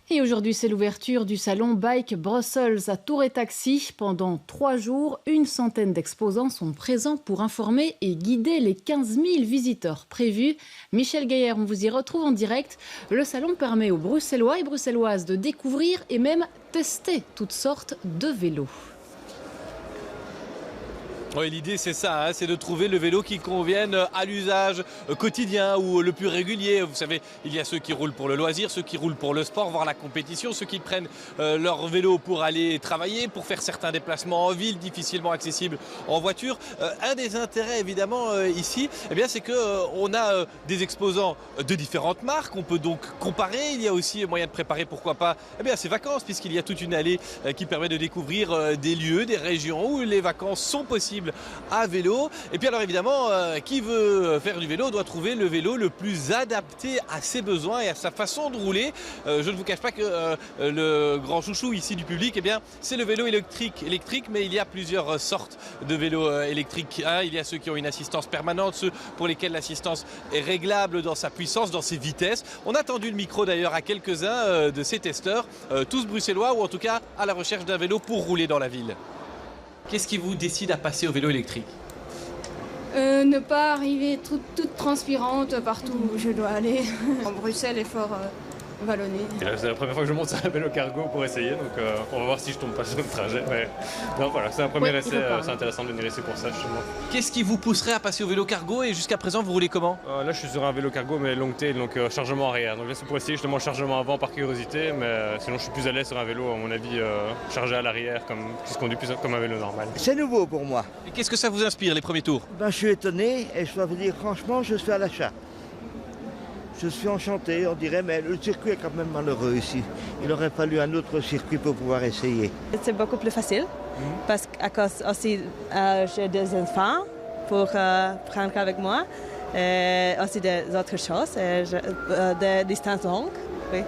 Et aujourd'hui, c'est l'ouverture du salon Bike Brussels à Tour et Taxi. Pendant 3 jours, une centaine d'exposants sont présents pour informer et guider les 15 000 visiteurs prévus. Michel Gaillard, on vous y retrouve en direct. Le salon permet aux Bruxellois et Bruxelloises de découvrir et même tester toutes sortes de vélos. Oui, l'idée c'est ça, c'est de trouver le vélo qui convienne à l'usage quotidien ou le plus régulier. Vous savez, il y a ceux qui roulent pour le loisir, ceux qui roulent pour le sport, voire la compétition, ceux qui prennent leur vélo pour aller travailler, pour faire certains déplacements en ville difficilement accessibles en voiture. Un des intérêts évidemment ici, c'est qu'on a des exposants de différentes marques. On peut donc comparer. Il y a aussi moyen de préparer, pourquoi pas, ces vacances, puisqu'il y a toute une allée qui permet de découvrir des lieux, des régions où les vacances sont possibles à vélo. Et puis alors évidemment, qui veut faire du vélo doit trouver le vélo le plus adapté à ses besoins et à sa façon de rouler. Je ne vous cache pas que le grand chouchou ici du public, c'est le vélo électrique, mais il y a plusieurs sortes de vélos électriques. Il y a ceux qui ont une assistance permanente, ceux pour lesquels l'assistance est réglable dans sa puissance, dans ses vitesses. On a tendu le micro d'ailleurs à quelques-uns de ces testeurs, tous bruxellois ou en tout cas à la recherche d'un vélo pour rouler dans la ville. Qu'est-ce qui vous décide à passer au vélo électrique? Ne pas arriver toute transpirante partout où je dois aller. En Bruxelles est fort vallonné. C'est la première fois que je monte sur un vélo cargo pour essayer, donc on va voir si je tombe pas sur le trajet. Mais non, voilà, c'est un premier essai, c'est intéressant de venir ici pour ça justement. Qu'est-ce qui vous pousserait à passer au vélo cargo et jusqu'à présent vous roulez comment? Là je suis sur un vélo cargo mais long tail, donc chargement arrière. Donc là c'est pour essayer justement le chargement avant par curiosité, mais sinon je suis plus à l'aise sur un vélo à mon avis chargé à l'arrière, qui se conduit plus comme un vélo normal. C'est nouveau pour moi. Et qu'est-ce que ça vous inspire les premiers tours? Je suis étonné et je dois vous dire franchement je suis à l'achat. Je suis enchanté, on dirait, mais le circuit est quand même malheureux ici. Il aurait fallu un autre circuit pour pouvoir essayer. C'est beaucoup plus facile parce qu'à cause aussi j'ai des enfants pour prendre avec moi, aussi des autres choses, des distances longues. Oui.